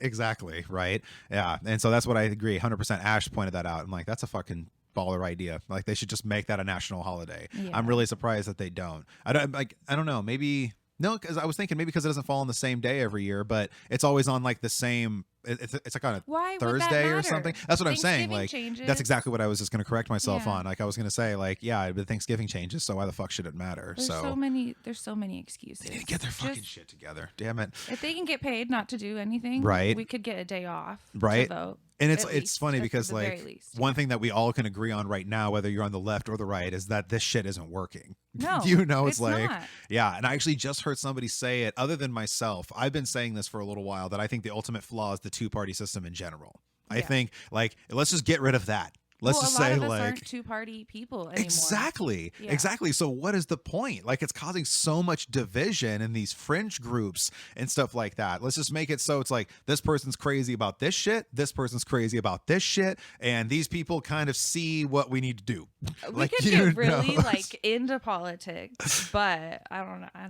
exactly, right. Yeah, and so that's what I agree 100%. Ash pointed that out. I'm like, that's a fucking baller idea. Like, they should just make that a national holiday. Yeah. I'm really surprised that they don't. I don't know, maybe no, because I was thinking maybe because it doesn't fall on the same day every year, but it's always on like the same. It's like on a Why would that Thursday or matter? something. That's what I'm saying. Thanksgiving Like, changes. that's exactly what I was just going to correct myself Yeah. on. Like, I was going to say, like, yeah, but Thanksgiving changes, so why the fuck should it matter? There's so many excuses. They need to get their fucking Just- shit together. Damn it. If they can get paid not to do anything, Right. we could get a day off Right. to vote. And it's at it's least, funny at because the like very least. one thing that we all can agree on right now, whether you're on the left or the right, is that this shit isn't working. No, You know, it's it's like, not. yeah. And I actually just heard somebody say it other than myself. I've been saying this for a little while that I think the ultimate flaw is the two-party system in general. I Yeah. think like, let's just get rid of that. Let's just a lot say of us like aren't two-party people anymore. Exactly. Yeah. Exactly. So what is the point? Like, it's causing so much division in these fringe groups and stuff like that. Let's just make it so it's like this person's crazy about this shit, this person's crazy about this shit, and these people kind of see what we need to do. We Like, could you get really know? like into politics, but I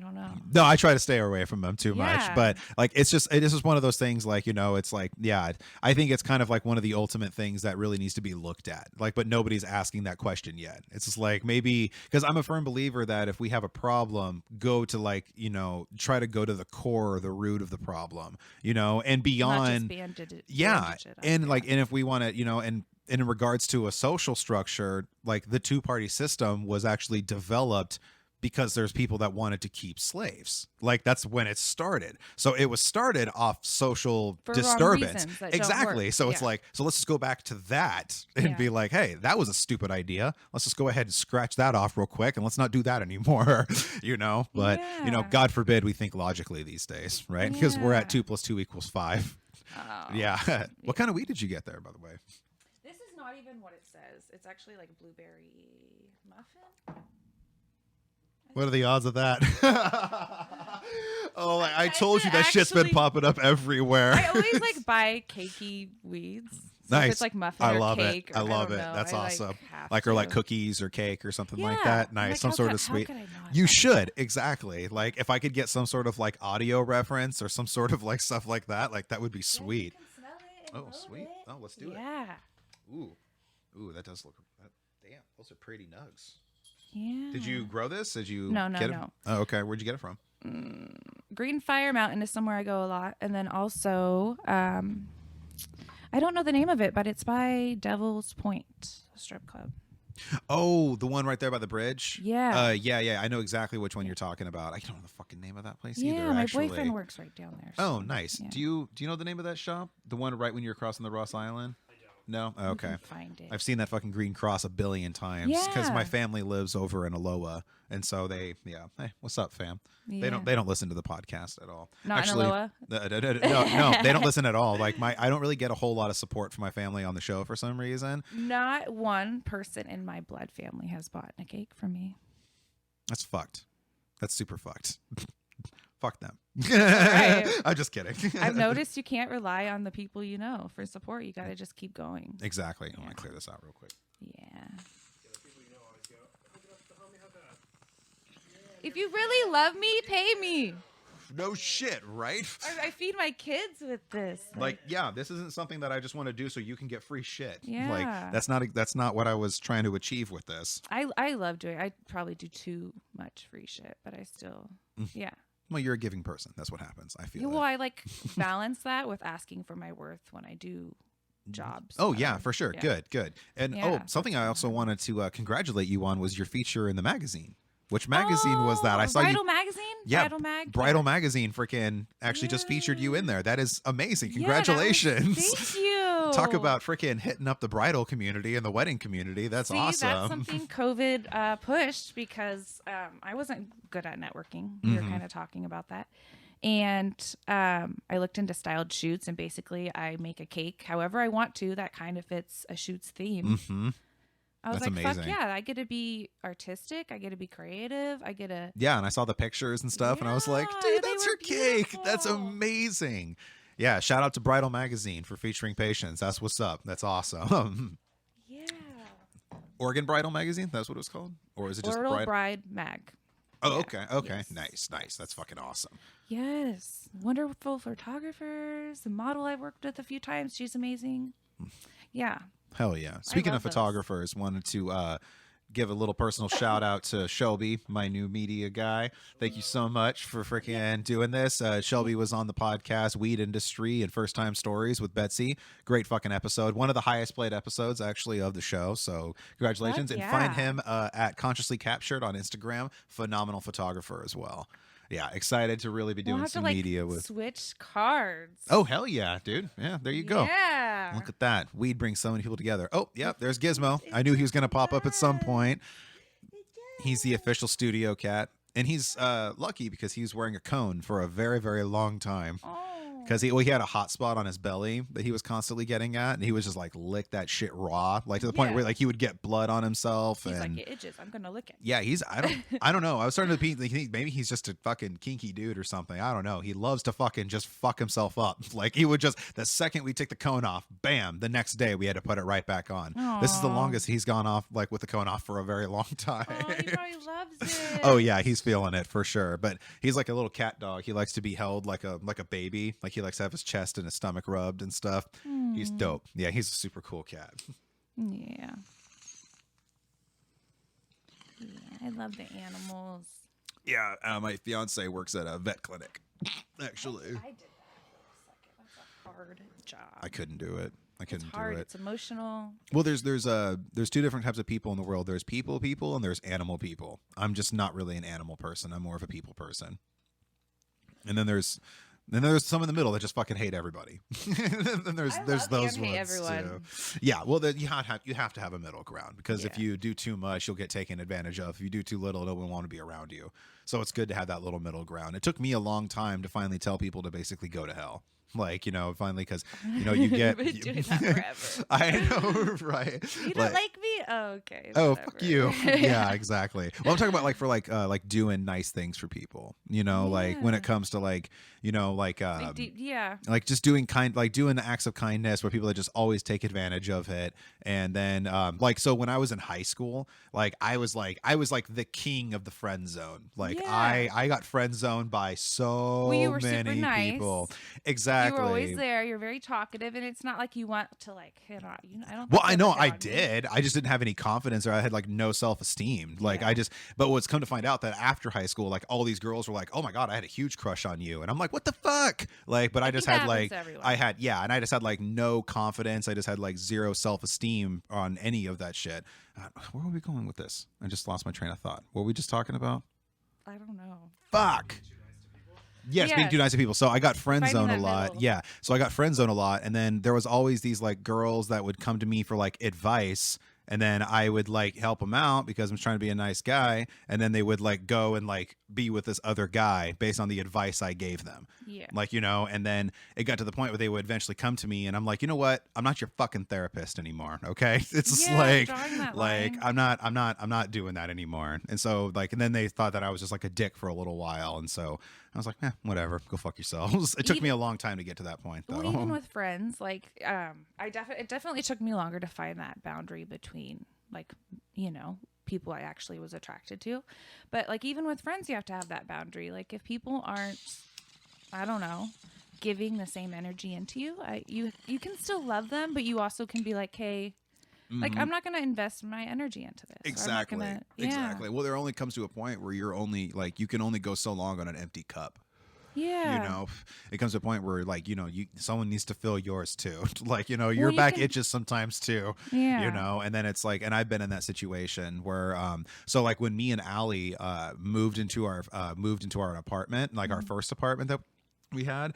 don't know. No, I try to stay away from them too much, Yeah. but like it is just one of those things. Like, you know, it's like, yeah, I think it's kind of like one of the ultimate things that really needs to be looked at. Like, but nobody's asking that question yet. It's just like maybe because I'm a firm believer that if we have a problem, go to like, you know, try to go to the core or the root of the problem, you know, and beyond. Yeah, and like, and if we want to, you know, and in regards to a social structure, like the two-party system was actually developed because there's people that wanted to keep slaves. Like, that's when it started. So it was started off social For wrong disturbance. reasons that don't Exactly. work. So it's Yeah. like, so let's just go back to that and Yeah. be like, hey, that was a stupid idea. Let's just go ahead and scratch that off real quick and let's not do that anymore. You know, but you know, Yeah. God forbid we think logically these days, right? Because we're at Yeah. 2 + 2 = 5. Oh. Yeah. What kind of weed did you get there, by the way? This is not even what it says. It's actually like blueberry muffin. What are the odds of that? Oh, I Is told you it that shit's been actually- popping up everywhere. I always like buy cakey weeds. So Nice. If it's like muffin I or love cake. it. I or, love don't it. know, That's I, awesome. have Like, or like to. cookies or cake or something like Yeah. that. I'm Nice. like, Some how sort could- of sweet. How could I not You have should. Exactly. Like, if I could get some sort of like audio reference or some sort of like stuff like that would be Yeah, you sweet. can smell it and Oh, roll sweet. it. Oh, let's do it. Yeah. Ooh, that does look. Damn, those are pretty nugs. Yeah. Did you grow this? Did you No, get it? no. Oh, okay. Where'd you get it from? Green Fire Mountain is somewhere I go a lot, and then also I don't know the name of it, but it's by Devil's Point strip club. Oh, the one right there by the bridge. Yeah. Yeah. I know exactly which one you're talking about. I don't know the fucking name of that place Yeah, either. my Actually. boyfriend works right down there. Oh, so, nice. yeah. Do you know the name of that shop? The one right when you're crossing the Ross Island? No? Oh, You okay. can find it. I've seen that fucking green cross a billion times because my Yeah. family lives over in Aloha, and so they, yeah. Hey, what's up, fam? Yeah. They don't listen to the podcast at all. Not in Actually, Aloha? no, they don't listen at all. Like I don't really get a whole lot of support from my family on the show for some reason. Not one person in my blood family has bought a cake from me. That's fucked. That's super fucked. Fuck them. Right. I'm just kidding. I've noticed you can't rely on the people you know for support. You got to just keep going. Exactly. I Yeah. want to clear this out real quick. Yeah. If you really love me, pay me. No shit, right? I feed my kids with this. Like, yeah, this isn't something that I just want to do so you can get free shit. Yeah. Like, that's not what I was trying to achieve with this. I love doing. I probably do too much free shit, but I still, yeah. Well, you're a giving person. That's what happens. I feel Yeah, it. well, I like balance that with asking for my worth when I do jobs. Oh yeah, for sure. Yeah. Good. And Yeah, something I also wanted to congratulate you on was your feature in the magazine. Which magazine was that? I saw Bridal you. Magazine? Yeah, Bridal Mag? Bridal Magazine freaking actually just featured you in there. That is amazing. Yeah, that was- Congratulations. thank you. Talk about freaking hitting up the bridal community and the wedding community. That's See, awesome. that's something COVID pushed because I wasn't good at networking. We were kind of talking about that. And I looked into styled shoots, and basically I make a cake however I want to that kind of fits a shoot's theme. Mm-hmm. I was That's like, amazing. fuck yeah, I get to be artistic. I get to be creative. I get to. Yeah, and I saw the pictures and stuff, and I was like, Yeah, dude, they that's were her cake. That's beautiful. amazing. Yeah, shout out to Bridal Magazine for featuring Patience. That's what's up. That's awesome. Yeah. Oregon Bridal Magazine? That's what it was called? Or is it just Floral Bride Mag. Oh, Yeah. okay. Yes. Nice. That's fucking awesome. Yes. Wonderful photographers. The model I've worked with a few times. She's amazing. Yeah. Hell yeah. Speaking of love those. photographers, wanted to give a little personal shout out to Shelby, my new media guy. Thank you so much for freaking doing this. Shelby was on the podcast Weed Industry and First Time Stories with Betsy. Great fucking episode. One of the highest played episodes actually of the show. So congratulations. Fuck And find yeah. him at Consciously Captured on Instagram. Phenomenal photographer as well. Yeah, excited to really be We'll doing have to some like media with. switch cards. Oh, hell yeah, dude. Yeah, there you go. Yeah. Look at that. Weed brings so many people together. Oh, yep, there's Gizmo. I knew he was going to pop up at some point. He's the official studio cat. And he's lucky because he's wearing a cone for a very, very long time. Oh. Because he had a hot spot on his belly that he was constantly getting at. And he was just like lick that shit raw. Like to the point Yeah. where like he would get blood on himself. He's and like, it itches. I'm gonna lick it. yeah, I don't know. I was starting to think maybe he's just a fucking kinky dude or something. I don't know. He loves to fucking just fuck himself up. Like he would just, the second we take the cone off, bam, the next day we had to put it right back on. This is the Aw. longest he's gone off like with the cone off for a very long time. Oh, he probably loves it. Oh yeah, he's feeling it for sure. But he's like a little cat dog. He likes to be held like a baby. Like he likes to have his chest and his stomach rubbed and stuff. He's dope. Yeah, he's a super cool cat. Yeah. Yeah, I love the animals. Yeah, my fiance works at a vet clinic. Actually, I did that for a second. That's a hard job. I couldn't do it. I It's couldn't hard. do it. It's emotional. Well, there's two different types of people in the world. There's people and there's animal people. I'm just not really an animal person. I'm more of a people person. And then there's some in the middle that just fucking hate everybody. And there's I love those and hate ones everyone. too. Yeah, well, you have to have a middle ground because if Yeah. you do too much, you'll get taken advantage of. If you do too little, no one will want to be around you. So it's good to have that little middle ground. It took me a long time to finally tell people to basically go to hell. Like, finally, because, you get. You've been doing that forever. I know, right? You don't like me? Oh, okay. Oh, whatever. fuck you. Yeah, exactly. Well, I'm talking about like doing nice things for people, like when Yeah. it comes to like Yeah. like just doing doing acts of kindness where people that just always take advantage of it. And then so when I was in high school, I was like the king of the friend zone. Like Yeah. I got friend zoned by so Well, you were super many nice. people. Exactly. You were always there. You're very talkative, and it's not like you want to like hit on. I don't. Well, think I you know ever I hit on me. did. I just didn't have any confidence, or I had like no self-esteem. Like Yeah. but what's come to find out that after high school, like all these girls were like, "Oh my god, I had a huge crush on you," and I'm like, "What the fuck?" Like, but I just think had that happens like, to everyone. and I just had like no confidence. I just had like zero self-esteem on any of that shit. Where were we going with this? I just lost my train of thought. What were we just talking about? I don't know. Fuck. Yes, being Yes. too nice to people. So I got friend Finding zone a that lot. middle. Yeah. So I got friend zone a lot. And then there was always these like girls that would come to me for like advice. And then I would like help them out because I'm trying to be a nice guy. And then they would like go and like be with this other guy based on the advice I gave them. Yeah. Like, and then it got to the point where they would eventually come to me and I'm like, you know what? I'm not your fucking therapist anymore. Okay. It's just Yeah, drawing that like, line. I'm not doing that anymore. And so and then they thought that I was just like a dick for a little while. And so I was like, whatever, go fuck yourselves. It took me a long time to get to that point, though. Well, even with friends, like, it definitely took me longer to find that boundary between, like, you know, people I actually was attracted to. But, like, even with friends, you have to have that boundary. Like, if people aren't, I don't know, giving the same energy into you, you can still love them, but you also can be like, hey, like, I'm not going to invest my energy into this. Exactly. Exactly. Well, there only comes to a point where you're only, like, you can only go so long on an empty cup. Yeah. You know, it comes to a point where, like, you know, someone needs to fill yours too. Like, you know, your back itches sometimes too. Yeah. You know, and then it's like, and I've been in that situation where, so like when me and Allie moved into our apartment, like our first apartment that we had,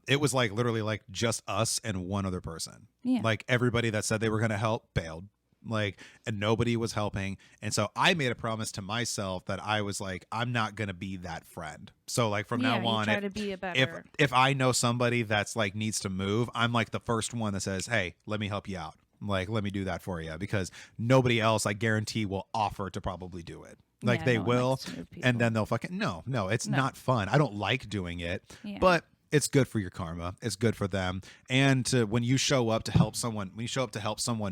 it was like literally like just us and one other person. Yeah. Like everybody that said they were going to help bailed. Like, and nobody was helping. And so I made a promise to myself that I was like, I'm not going to be that friend. So like from now on, try to be a better... if I know somebody that's like needs to move, I'm like the first one that says, hey, let me help you out. Like, let me do that for you, because nobody else, I guarantee, will offer to probably do it. Like they will. And then they'll fucking, no, it's not fun. I don't like doing it, but it's good for your karma. It's good for them. And when you show up to help someone,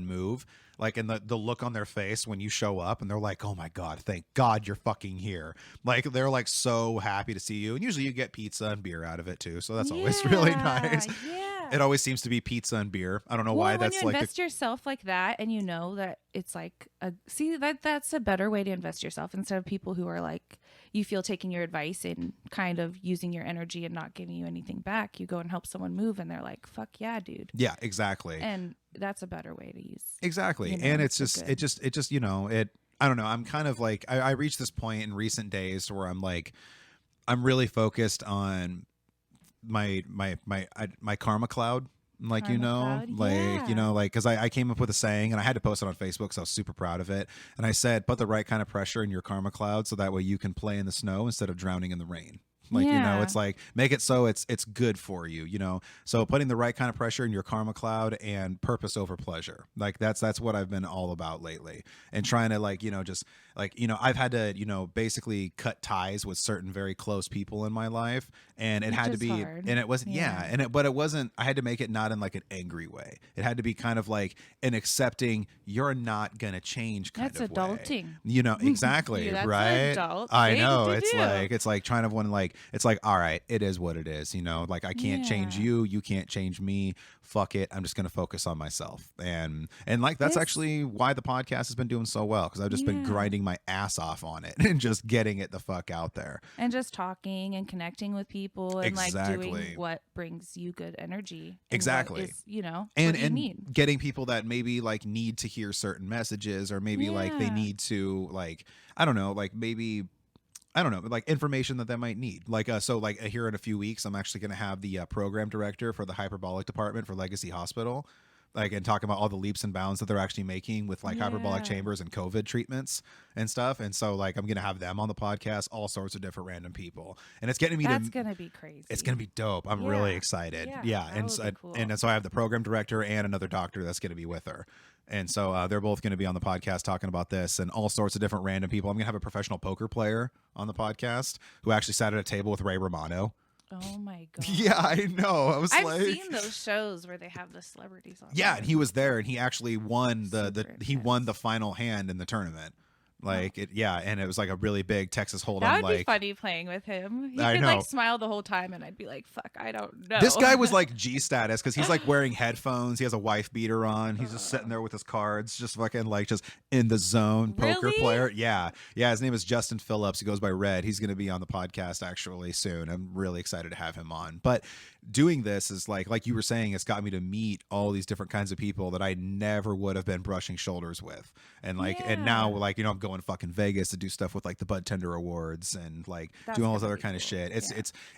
move, like, and the look on their face when you show up and they're like, oh my God, thank God you're fucking here. Like, they're like so happy to see you. And usually you get pizza and beer out of it too. So that's always really nice. Yeah. It always seems to be pizza and beer. I don't know why that's like. When you invest yourself like that, and you know that it's like that's a better way to invest yourself, instead of people who are like, you feel taking your advice and kind of using your energy and not giving you anything back. You go and help someone move, and they're like, "Fuck yeah, dude." Yeah, exactly. And that's a better way to use. Exactly, and it's just, it just, you know, I don't know. I'm kind of like, I reached this point in recent days where I'm like, I'm really focused on my karma cloud, like, you know, like, you know, like, because I came up with a saying and I had to post it on Facebook because I was super proud of it, and I said, put the right kind of pressure in your karma cloud so that way you can play in the snow instead of drowning in the rain. Like, you know, it's like, make it so it's good for you, you know? So putting the right kind of pressure in your karma cloud and purpose over pleasure. Like, that's what I've been all about lately, and trying to, like, you know, just like, you know, I've had to, you know, basically cut ties with certain very close people in my life, and it had to be hard. And it wasn't, but it wasn't, I had to make it not in like an angry way. It had to be kind of like an accepting, you're not going to change kind of way. That's adulting. You know, exactly. That's right. Adult I know. It's like trying to like, it's like, all right, it is what it is. You know, like, I can't change you. You can't change me. Fuck it. I'm just going to focus on myself. And like, that's actually why the podcast has been doing so well, because I've just been grinding my ass off on it and just getting it the fuck out there. And just talking and connecting with people and like doing what brings you good energy. Exactly. Is, you know, and what you need. Getting people that maybe like need to hear certain messages, or maybe like they need to, like, I don't know, like maybe, I don't know, like information that they might need. Like, so like here in a few weeks, I'm actually going to have the program director for the hyperbolic department for Legacy Hospital, like, and talking about all the leaps and bounds that they're actually making with like hyperbolic chambers and COVID treatments and stuff. And so like, I'm going to have them on the podcast, all sorts of different random people. And it's getting me That's going to be crazy. It's going to be dope. I'm really excited. And so I have the program director and another doctor that's going to be with her. And so they're both going to be on the podcast talking about this and all sorts of different random people. I'm going to have a professional poker player on the podcast who actually sat at a table with Ray Romano. Oh my God. Yeah, I know. I've seen those shows where they have the celebrities on. Yeah, and he was there, and he actually won won the final hand in the tournament. Like, and it was like a really big Texas Hold'em. That would be funny playing with him. He could like smile the whole time, and I'd be like, "Fuck, I don't know." This guy was like G status because he's like wearing headphones. He has a wife beater on. He's just sitting there with his cards, just fucking like just in the zone. Poker player. Yeah. His name is Justin Phillips. He goes by Red. He's going to be on the podcast actually soon. I'm really excited to have him on. But doing this is like you were saying, it's got me to meet all these different kinds of people that I never would have been brushing shoulders with, and like, and now like, you know, I'm going to fucking Vegas to do stuff with like the Bud Tender Awards and like doing all this other kind of shit.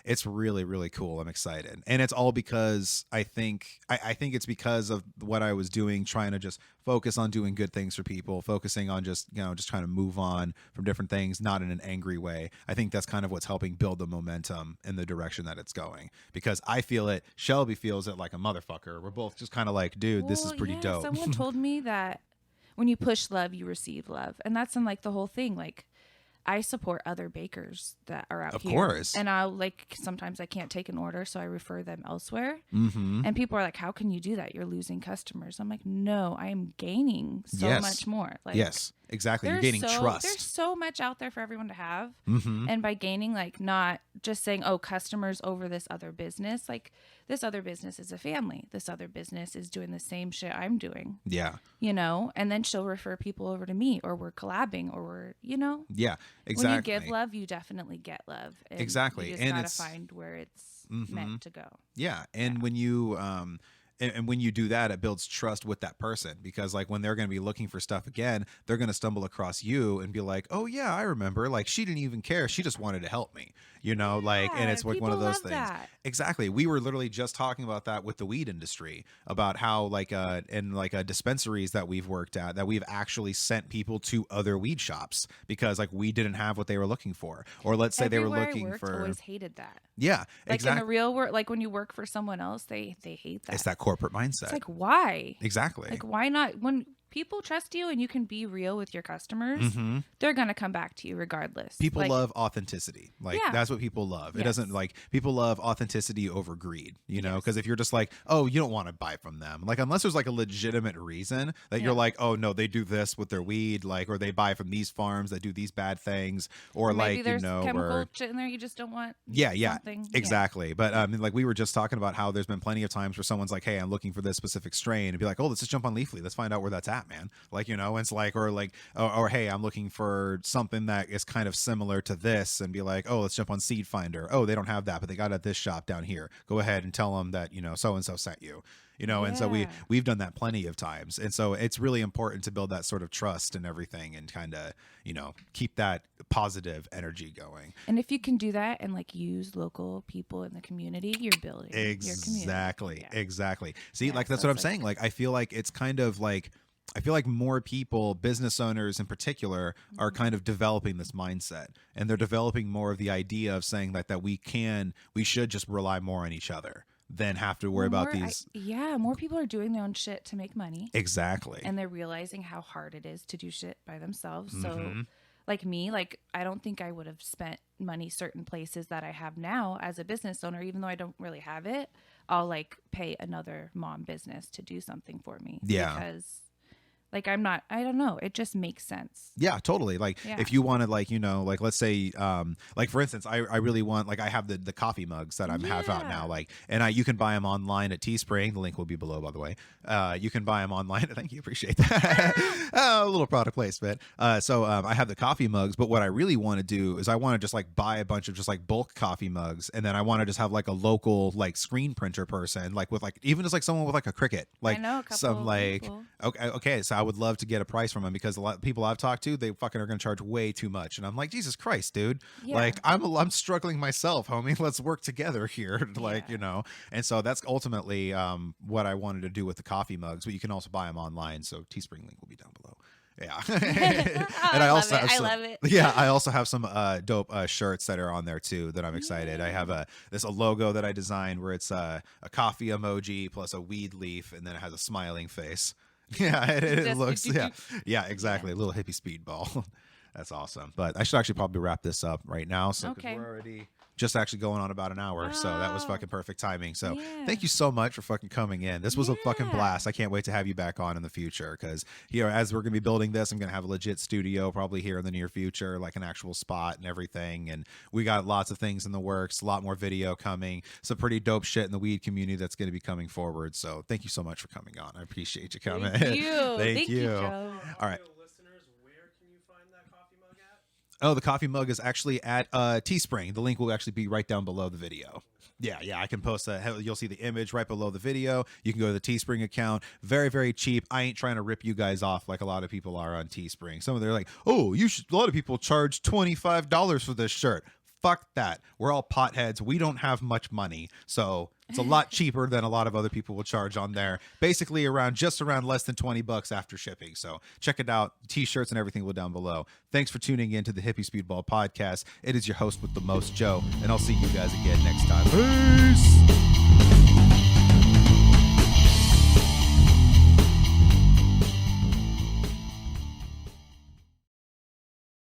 It's really, really cool. I'm excited, and it's all because I think it's because of what I was doing, trying to just focus on doing good things for people, focusing on just, you know, just trying to move on from different things, not in an angry way. I think that's kind of what's helping build the momentum in the direction that it's going, because I feel it. Shelby feels it like a motherfucker. We're both just kind of like, dude, this is pretty dope. Someone told me that when you push love, you receive love. And that's in like the whole thing. Like, I support other bakers that are out Of here. course. And I'll sometimes I can't take an order, so I refer them elsewhere. Mm-hmm. And people are like, how can you do that? You're losing customers. I'm like, no, I am gaining so much more. Like, yes, exactly. You're gaining trust. There's so much out there for everyone to have. Mm-hmm. And by gaining, like, not just saying, oh, customers over this other business, like, this other business is a family. This other business is doing the same shit I'm doing. Yeah. You know, and then she'll refer people over to me, or we're collabing, or we're, you know. Yeah, exactly. When you give love, you definitely get love. And exactly. You just gotta find where it's meant to go. Yeah. And when you and when you do that, it builds trust with that person, because like when they're going to be looking for stuff again, they're going to stumble across you and be like, oh yeah, I remember, like she didn't even care. She just wanted to help me, you know, like, and it's like one of those things. That. Exactly. We were literally just talking about that with the weed industry, about how like, dispensaries that we've worked at, that we've actually sent people to other weed shops because like we didn't have what they were looking for. Or let's say Everywhere they were looking I worked, for. Always hated that. Yeah, like exactly. in the real world, like when you work for someone else, they hate that. It's that corporate mindset. It's like, why? Exactly. Like, why not? When people trust you and you can be real with your customers, they're going to come back to you regardless. People love authenticity. Like, Yeah. that's what people love. It Yes. doesn't, like, people love authenticity over greed, you know? Because if you're just like, oh, you don't want to buy from them. Like, unless there's like a legitimate reason that you're like, oh, no, they do this with their weed, like, or they buy from these farms that do these bad things, or maybe like, there's you know, chemical shit in there you just don't want. Yeah, something. exactly. But I mean, like we were just talking about how there's been plenty of times where someone's like, hey, I'm looking for this specific strain, and be like, oh, let's just jump on Leafly. Let's find out where that's at, man. Like, you know, and it's like, or hey, I'm looking for something that is kind of similar to this, and be like, oh, let's jump on Seed Finder. Oh, they don't have that, but they got it at this shop down here. Go ahead and tell them that, you know, so-and-so sent you. You know, and so we've done that plenty of times. And so it's really important to build that sort of trust and everything, and kind of, you know, keep that positive energy going. And if you can do that and like use local people in the community, you're building your community. Exactly. See, like that's what I'm saying. Like I feel like it's kind of like, I feel like more people, business owners in particular, are kind of developing this mindset, and they're developing more of the idea of saying that we should just rely more on each other than have to worry about these. More people are doing their own shit to make money. Exactly. And they're realizing how hard it is to do shit by themselves. So like me, like I don't think I would have spent money certain places that I have now as a business owner, even though I don't really have it. I'll like pay another mom business to do something for me. Yeah. Because like I don't know. It just makes sense. Yeah, totally. Like if you want to, like, you know, like let's say, like for instance, I really want, like I have the coffee mugs that I have out now, like, and you can buy them online at Teespring. The link will be below, by the way. You can buy them online. Thank you. Appreciate that. A little product placement. So I have the coffee mugs, but what I really want to do is I want to just like buy a bunch of just like bulk coffee mugs. And then I want to just have like a local like screen printer person, like with like, even just like someone with like a Cricut, like I know a couple some like, people. okay. So I would love to get a price from them, because a lot of people I've talked to, they fucking are going to charge way too much. And I'm like, Jesus Christ, dude. Yeah. Like I'm struggling myself, homie. Let's work together here. Like, you know, and so that's ultimately what I wanted to do with the coffee mugs, but you can also buy them online. So Teespring link will be down below. Yeah. And I also have some, I love it. Yeah, I also have some dope shirts that are on there too that I'm excited. I have a logo that I designed where it's a coffee emoji plus a weed leaf, and then it has a smiling face. Yeah, it looks exactly. A little hippie speedball. That's awesome. But I should actually probably wrap this up right now. So 'cause we're already just actually going on about an hour. So that was fucking perfect timing. So thank you so much for fucking coming in. This was a fucking blast. I can't wait to have you back on in the future, because, you know, as we're going to be building this, I'm going to have a legit studio probably here in the near future, like an actual spot and everything. And we got lots of things in the works, a lot more video coming, some pretty dope shit in the weed community that's going to be coming forward. So thank you so much for coming on. I appreciate you coming. Thank you. Thank you. Joe. All right. Oh, the coffee mug is actually at Teespring. The link will actually be right down below the video. Yeah, I can post that. You'll see the image right below the video. You can go to the Teespring account. Very, very cheap. I ain't trying to rip you guys off like a lot of people are on Teespring. Some of them are like, oh, a lot of people charge $25 for this shirt. Fuck that. We're all potheads. We don't have much money. So it's a lot cheaper than a lot of other people will charge on there. Basically just around less than $20 after shipping. So check it out. T-shirts and everything will down below. Thanks for tuning in to the Hippie Speedball Podcast. It is your host with the most, Joe, and I'll see you guys again next time. Peace.